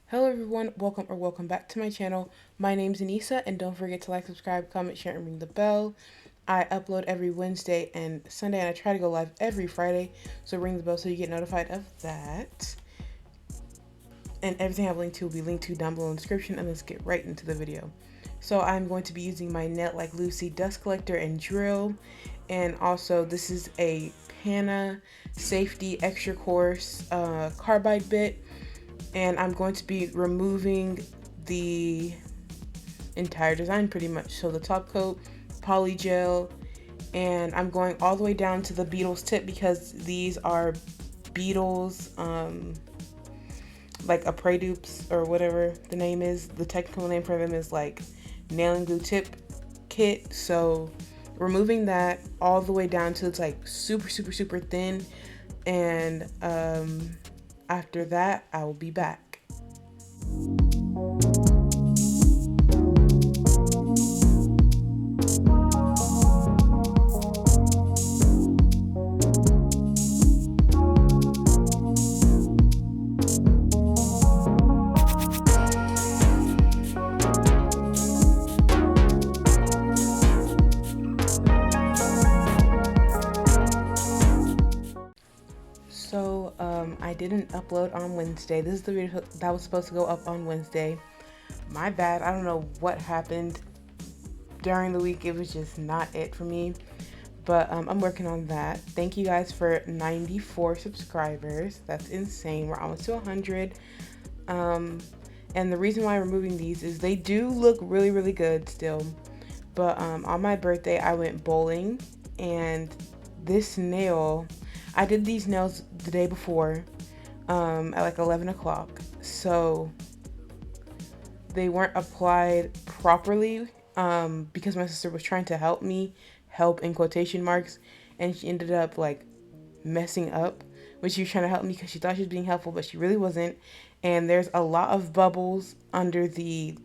Hello everyone, welcome back to my channel. My name's Anisa, and don't forget to like, subscribe, comment, share, and ring the bell. I upload every Wednesday and Sunday, and I try to go live every Friday, so ring the bell so you get notified of that. And everything I've linked to will be linked to down below in the description, and let's get right into the video. So I'm going to be using my Net Like Lucy dust collector and drill, and also this is a Pana Safety Extra Coarse carbide bit. And I'm going to be removing the entire design pretty much. So the top coat, Polygel, and I'm going all the way down to the Beetles tip because these are Beetles, like apres dupes or whatever the name is. The technical name for them is like nailing glue tip kit. So removing that all the way down to it's like super thin, and after that, I will be back. So, I didn't upload on Wednesday. This is the video that was supposed to go up on Wednesday. My bad. I don't know what happened during the week. It was just not it for me. But I'm working on that. Thank you guys for 94 subscribers. That's insane. We're almost to 100. And the reason why I'm removing these is they do look really good still. But on my birthday, I went bowling, and this nail, I did these nails the day before at like 11 o'clock. So they weren't applied properly because my sister was trying to help me, help in quotation marks, and she ended up like messing up when she was trying to help me because she thought she was being helpful, but she really wasn't. And there's a lot of bubbles under the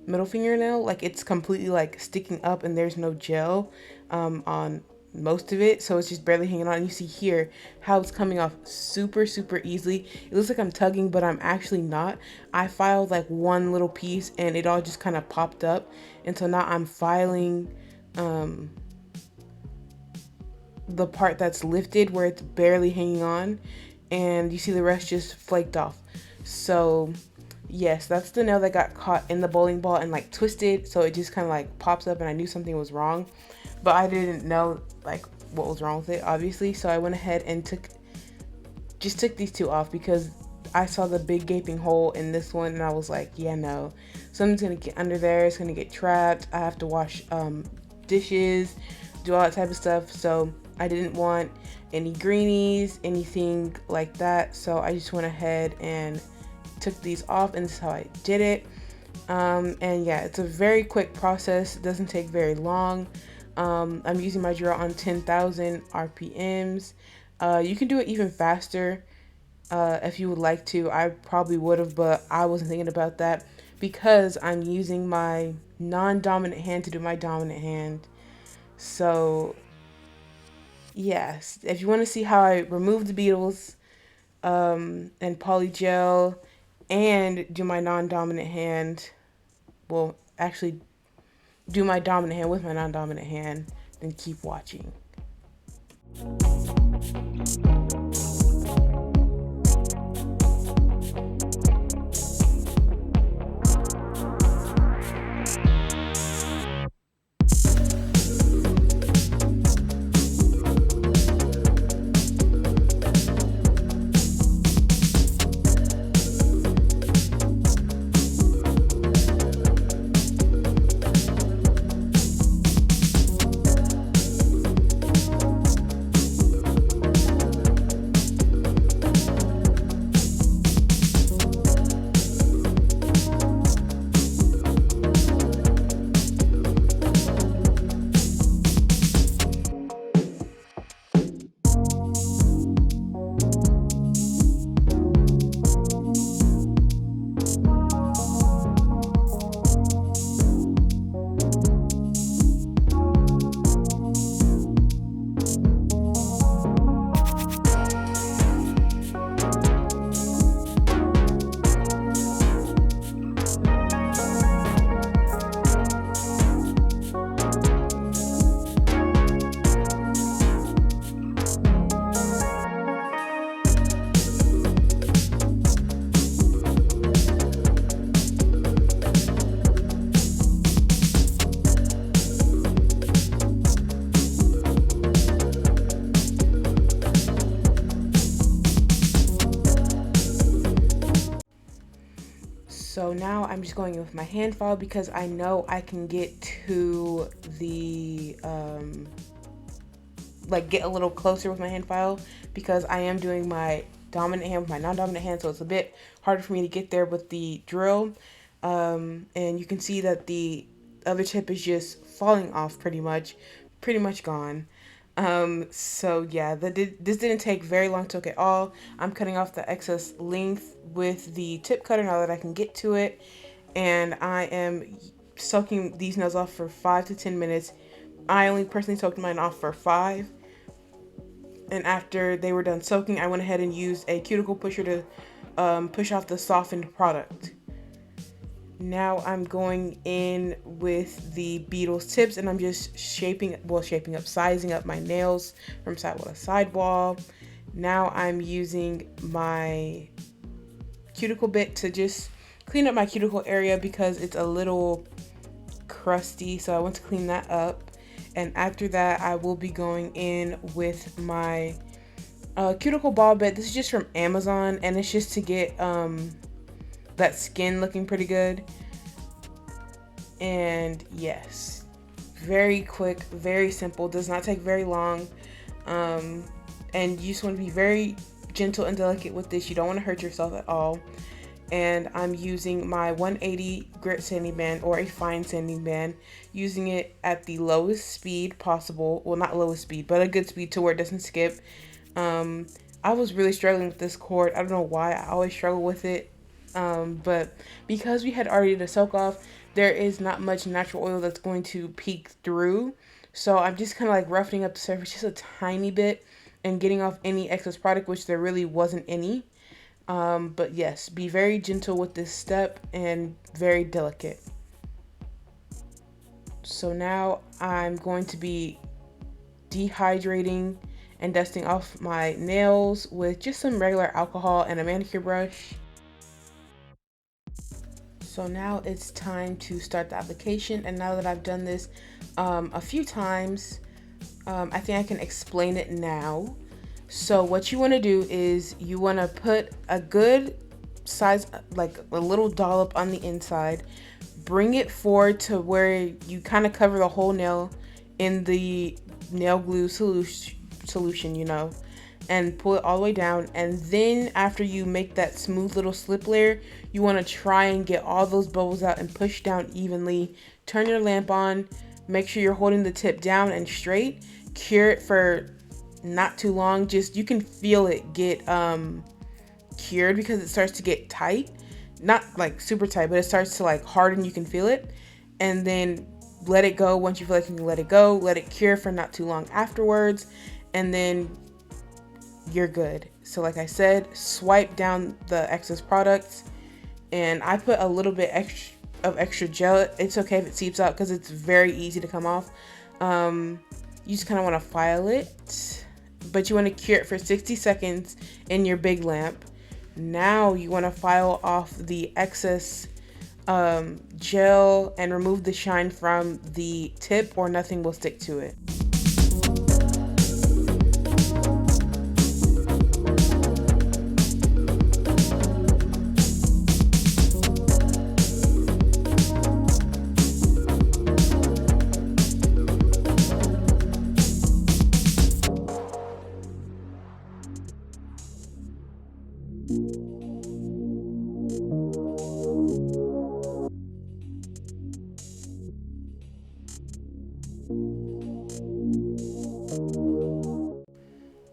middle fingernail. Like it's completely like sticking up, and there's no gel on most of it, so it's just barely hanging on. And you see here how it's coming off super easily. It looks like I'm tugging, but I'm actually not. I filed like one little piece and it all just kind of popped up, and so now I'm filing the part that's lifted where it's barely hanging on, and you see the rest just flaked off. So yes, that's the nail that got caught in the bowling ball and like twisted, so it just kind of like pops up, and I knew something was wrong, but I didn't know like what was wrong with it, obviously. So I went ahead and took these two off because I saw the big gaping hole in this one, and I was like, yeah, no, something's gonna get under there. It's gonna get trapped. I have to wash dishes, do all that type of stuff. So I didn't want any greenies, anything like that. So I just went ahead and took these off, and this is how I did it. And yeah, it's a very quick process. It doesn't take very long. I'm using my drill on 10,000 RPMs. You can do it even faster if you would like to. I probably would have, but I wasn't thinking about that because I'm using my non-dominant hand to do my dominant hand. So yes, if you want to see how I remove the Beetles and Polygel and do my non-dominant hand, well, actually do my dominant hand with my non-dominant hand, then keep watching. So now I'm just going in with my hand file because I know I can get to the, like get a little closer with my hand file because I am doing my dominant hand with my non-dominant hand, so it's a bit harder for me to get there with the drill. And you can see that the other tip is just falling off pretty much gone. So yeah, this didn't take very long to cook at all. I'm cutting off the excess length with the tip cutter now that I can get to it. And I am soaking these nails off for 5 to 10 minutes. I only personally soaked mine off for 5. And after they were done soaking, I went ahead and used a cuticle pusher to push off the softened product. Now I'm going in with the Beetles tips, and I'm just sizing up my nails from sidewall to sidewall. Now I'm using my cuticle bit to just clean up my cuticle area because it's a little crusty, so I want to clean that up. And after that, I will be going in with my cuticle ball bit. This is just from Amazon, and it's just to get that skin looking pretty good. And yes, very quick, very simple, does not take very long. And you just want to be very gentle and delicate with this. You don't want to hurt yourself at all. And I'm using my 180 grit sanding band, or a fine sanding band, using it at the lowest speed possible. Well, not lowest speed, but a good speed to where it doesn't skip. I was really struggling with this cord. I don't know why. I always struggle with it. But because we had already did a soak off, there is not much natural oil that's going to peek through. So I'm just kind of like roughening up the surface just a tiny bit and getting off any excess product, which there really wasn't any. But yes, be very gentle with this step and very delicate. So now I'm going to be dehydrating and dusting off my nails with just some regular alcohol and a manicure brush. So now it's time to start the application, and now that I've done this a few times, I think I can explain it now. So what you want to do is you want to put a good size, like a little dollop on the inside, bring it forward to where you kind of cover the whole nail in the nail glue solution, you know, and pull it all the way down. And then after you make that smooth little slip layer, you want to try and get all those bubbles out and push down evenly. Turn your lamp on, make sure you're holding the tip down and straight. Cure it for not too long. Just, you can feel it get cured because it starts to get tight, not like super tight, but it starts to like harden. You can feel it. And then let it go. Once you feel like you can let it go, let it cure for not too long afterwards, and then you're good. So like I said, swipe down the excess products, and I put a little bit extra gel. It's okay if it seeps out because it's very easy to come off. You just kind of want to file it, but you want to cure it for 60 seconds in your big lamp. Now you want to file off the excess gel and remove the shine from the tip, or nothing will stick to it.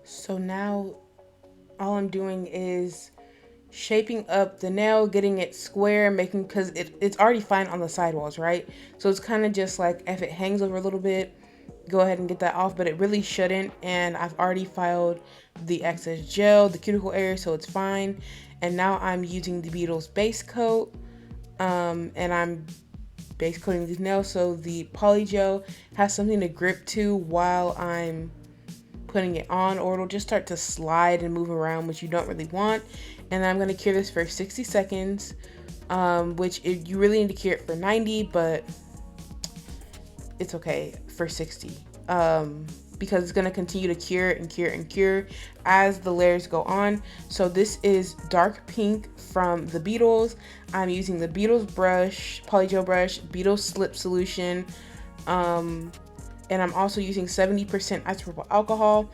So now all I'm doing is shaping up the nail, getting it square, making, because it's already fine on the sidewalls, right? So it's kind of just like if it hangs over a little bit, go ahead and get that off, but it really shouldn't. And I've already filed the excess gel, the cuticle area, so it's fine. And now I'm using the Beetles base coat, and I'm base coating these nails so the Polygel has something to grip to while I'm putting it on, or it'll just start to slide and move around, which you don't really want. And I'm going to cure this for 60 seconds, which you really need to cure it for 90, but it's okay for 60. because it's going to continue to cure and cure and cure as the layers go on. So this is dark pink from the Beetles. I'm using the Beetles brush, Polygel brush, Beetles slip solution, and I'm also using 70% isopropyl alcohol.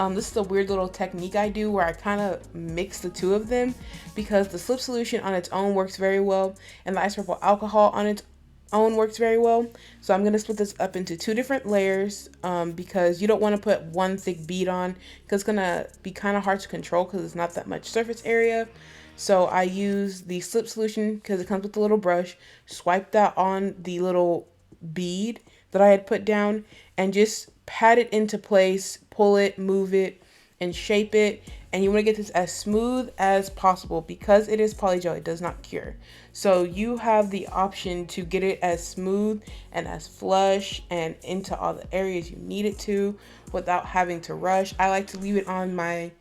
This is a weird little technique I do where I kind of mix the two of them, because the slip solution on its own works very well and the isopropyl alcohol on its own works very well. So I'm going to split this up into 2 different layers, because you don't want to put one thick bead on, because it's going to be kind of hard to control because it's not that much surface area. So I use the slip solution because it comes with a little brush, swipe that on the little bead that I had put down, and just pat it into place, pull it, move it, and shape it. And you want to get this as smooth as possible because it is polygel, it does not cure. So you have the option to get it as smooth and as flush and into all the areas you need it to without having to rush. I like to leave it on my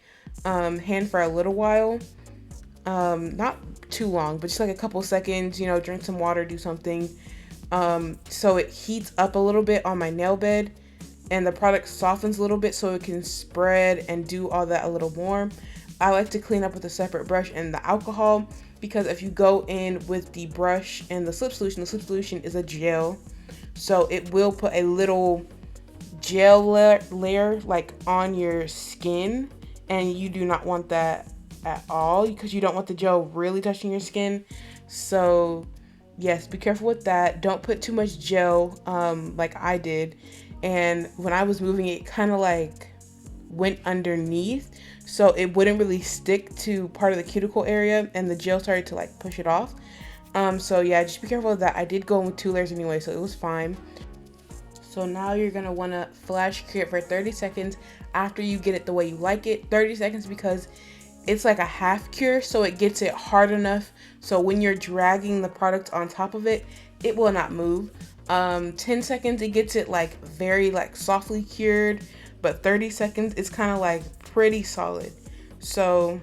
hand for a little while, not too long, but just like a couple seconds, you know, drink some water, do something. So it heats up a little bit on my nail bed and the product softens a little bit so it can spread and do all that a little more. I like to clean up with a separate brush and the alcohol, because if you go in with the brush and the slip solution is a gel. So it will put a little gel layer like on your skin, and you do not want that at all because you don't want the gel really touching your skin. So yes, be careful with that. Don't put too much gel like I did. And when I was moving it, kind of like went underneath, so it wouldn't really stick to part of the cuticle area, and the gel started to like push it off. So yeah, just be careful of that. I did go in with 2 layers anyway, so it was fine. So now you're gonna wanna flash cure it for 30 seconds after you get it the way you like it. 30 seconds because it's like a half cure, so it gets it hard enough so when you're dragging the product on top of it, it will not move. 10 seconds, it gets it like very like softly cured, but 30 seconds, it's kind of like pretty solid. So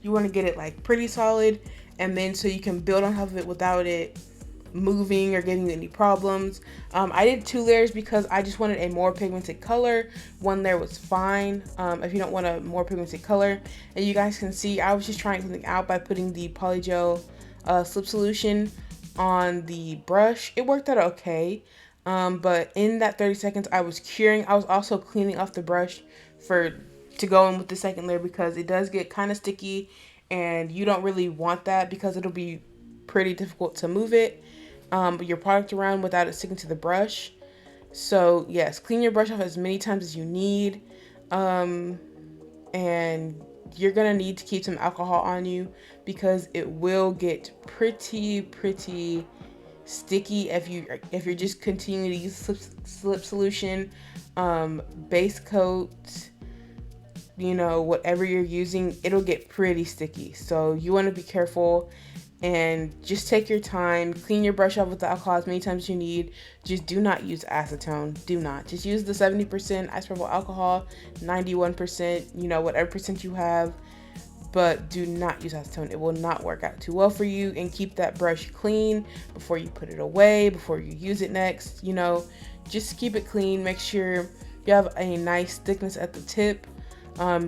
you want to get it like pretty solid, and then so you can build on top of it without it moving or getting any problems. I did 2 layers because I just wanted a more pigmented color. 1 layer was fine if you don't want a more pigmented color. And you guys can see I was just trying something out by putting the Polygel slip solution on the brush. It worked out okay, but in that 30 seconds I was curing. I was also cleaning off the brush to go in with the second layer because it does get kind of sticky, and you don't really want that because it'll be pretty difficult to move it, your product around without it sticking to the brush. So yes, clean your brush off as many times as you need, and you're gonna need to keep some alcohol on you because it will get pretty sticky if you're just continuing to use slip solution, base coat, you know, whatever you're using, it'll get pretty sticky. So you want to be careful and just take your time. Clean your brush off with the alcohol as many times as you need. Just do not use acetone. Do not. Just use the 70% isopropyl alcohol, 91%, you know, whatever percent you have. But do not use acetone. It will not work out too well for you. And keep that brush clean before you put it away, before you use it next. You know, just keep it clean. Make sure you have a nice thickness at the tip.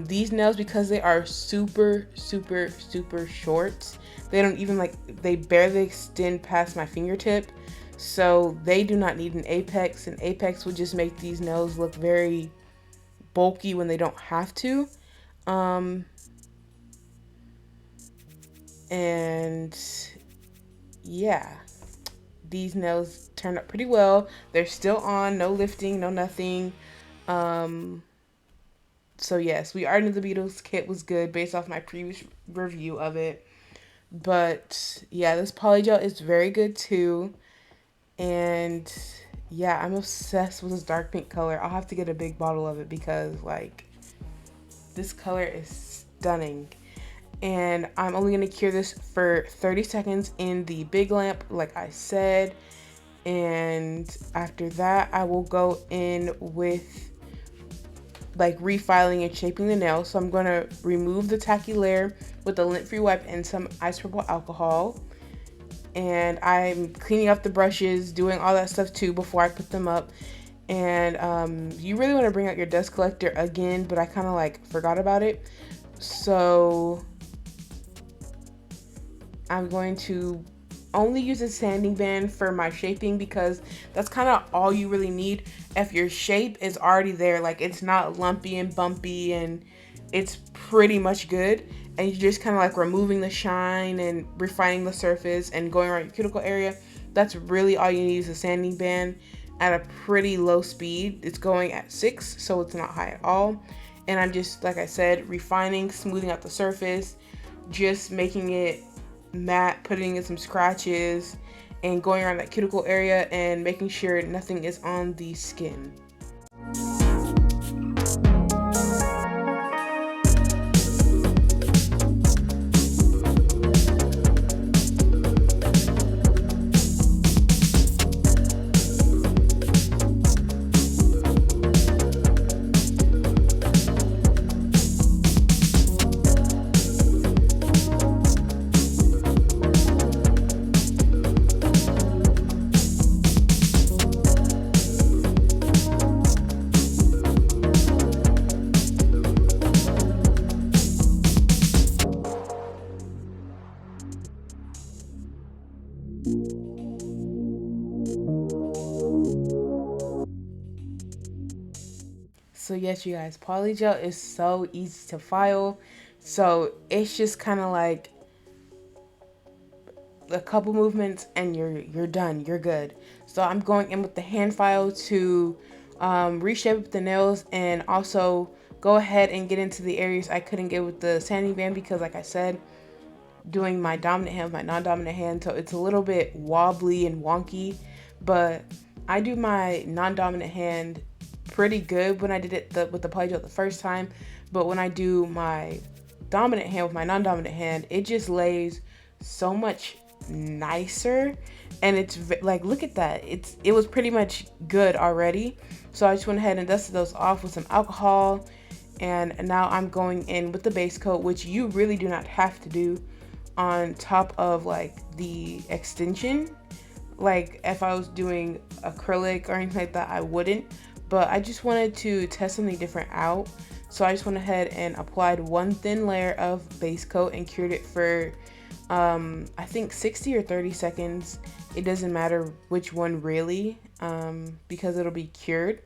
These nails, because they are super short, they don't even they barely extend past my fingertip, so they do not need an apex. An apex would just make these nails look very bulky when they don't have to. And yeah, these nails turned out pretty well. They're still on, no lifting, no nothing. So yes, we already knew the Beetles kit was good based off my previous review of it. But yeah, this polygel is very good too. And yeah, I'm obsessed with this dark pink color. I'll have to get a big bottle of it because like this color is stunning. And I'm only going to cure this for 30 seconds in the big lamp like I said. And after that, I will go in with like refiling and shaping the nail. So I'm going to remove the tacky layer with a lint-free wipe and some isopropyl alcohol. And I'm cleaning up the brushes, doing all that stuff too before I put them up. And you really want to bring out your dust collector again, but I kind of like forgot about it. So I'm going to only use a sanding band for my shaping because that's kind of all you really need. If your shape is already there, like it's not lumpy and bumpy and it's pretty much good, and you're just kind of like removing the shine and refining the surface and going around your cuticle area, that's really all you need is a sanding band at a pretty low speed. It's going at 6, so it's not high at all. And I'm just, like I said, refining, smoothing out the surface, just making it matte, putting in some scratches, and going around that cuticle area and making sure nothing is on the skin. So yes, you guys, polygel is so easy to file. So it's just kind of like a couple movements and you're done. You're good. So I'm going in with the hand file to reshape the nails and also go ahead and get into the areas I couldn't get with the sanding band because, like I said, doing my dominant hand with my non-dominant hand, so it's a little bit wobbly and wonky. But I do my non-dominant hand pretty good when I did it with the polygel the first time, but when I do my dominant hand with my non-dominant hand, it just lays so much nicer. And it's like, look at that, it was pretty much good already. So I just went ahead and dusted those off with some alcohol, and now I'm going in with the base coat, which you really do not have to do on top of like the extension. Like if I was doing acrylic or anything like that, I wouldn't, but I just wanted to test something different out. So I just went ahead and applied one thin layer of base coat and cured it for I think 60 or 30 seconds. It doesn't matter which one really, because it'll be cured.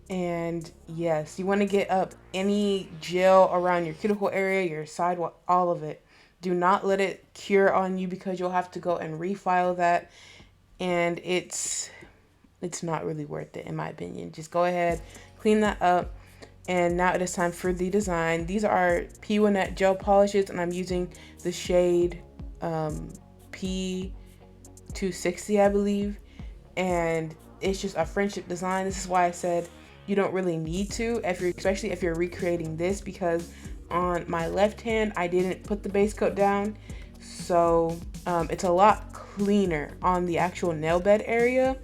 And yes, you want to get up any gel around your cuticle area, your sidewalk, all of it. Do not let it cure on you because you'll have to go and refile that, and it's not really worth it in my opinion. Just go ahead, clean that up, and now it is time for the design. These are P1 gel polishes, and I'm using the shade P260, I believe, and it's just a friendship design. This is why I said you don't really need to, especially if you're recreating this, because on my left hand I didn't put the base coat down, so it's a lot cleaner on the actual nail bed area.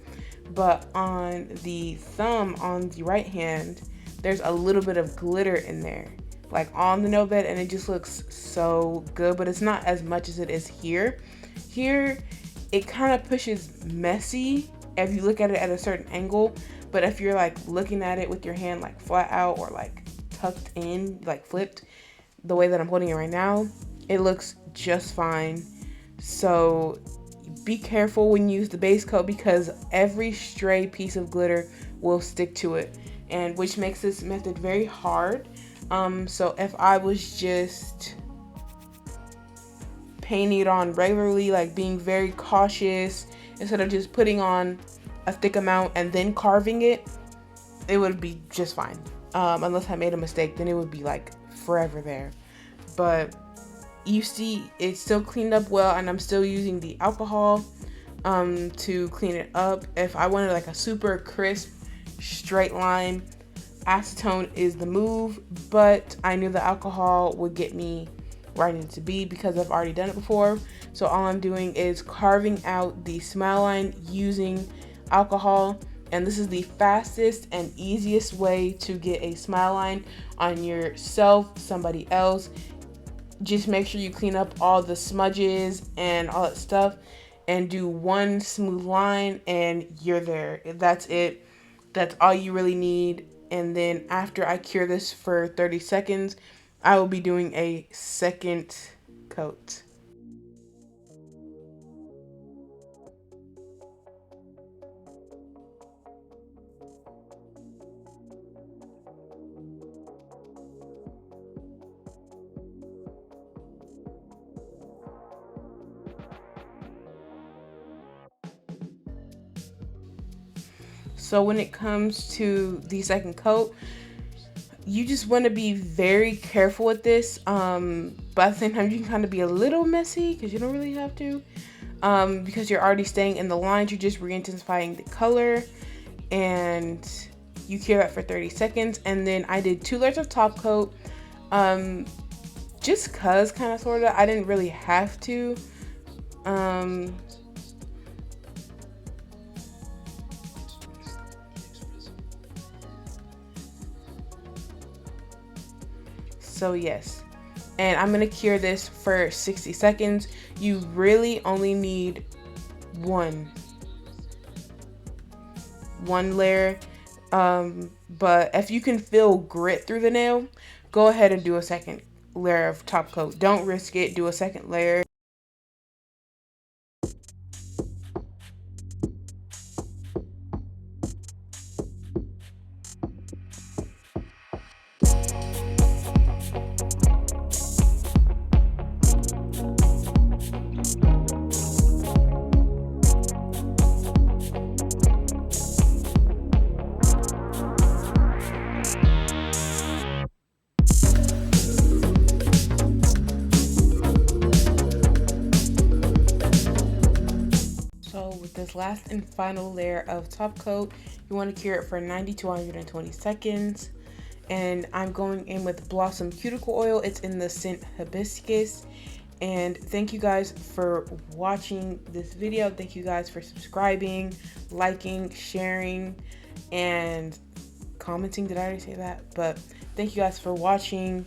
But on the thumb on the right hand, there's a little bit of glitter in there, like on the nail bed, and it just looks so good, but it's not as much as it is here. Here it kind of pushes messy if you look at it at a certain angle, but if you're like looking at it with your hand like flat out or like tucked in, like flipped, the way that I'm holding it right now, it looks just fine. So be careful when you use the base coat because every stray piece of glitter will stick to it, and which makes this method very hard. So if I was just painting it on regularly, like being very cautious instead of just putting on a thick amount and then carving it, it would be just fine. Unless I made a mistake, then it would be like forever there. But you see it's still cleaned up well, and I'm still using the alcohol to clean it up. If I wanted like a super crisp straight line, acetone is the move, but I knew the alcohol would get me where I needed to be because I've already done it before. So all I'm doing is carving out the smile line using alcohol, and this is the fastest and easiest way to get a smile line on yourself, somebody else, just make sure you clean up all the smudges and all that stuff and do one smooth line and you're there. That's it. That's all you really need. And then after I cure this for 30 seconds, I will be doing a second coat. So when it comes to the second coat, you just want to be very careful with this. But at the same time, you can kind of be a little messy because you don't really have to. Because you're already staying in the lines, you're just re-intensifying the color, and you cure that for 30 seconds. And then I did 2 layers of top coat, just cause kind of sort of. I didn't really have to. So yes, and I'm gonna cure this for 60 seconds. You really only need one layer, but if you can feel grit through the nail, go ahead and do a second layer of top coat. Don't risk it. Do a second layer. So with this last and final layer of top coat, you want to cure it for 90 to 120 seconds. And I'm going in with Blossom Cuticle Oil. It's in the scent Hibiscus. And thank you guys for watching this video. Thank you guys for subscribing, liking, sharing, and commenting. Did I already say that? But thank you guys for watching,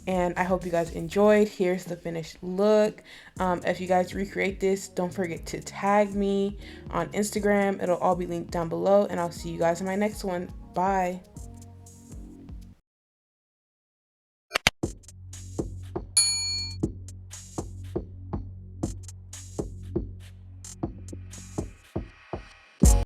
and I hope you guys enjoyed. Here's the finished look. If you guys recreate this, don't forget to tag me on Instagram. It'll all be linked down below, and I'll see you guys in my next one. Bye.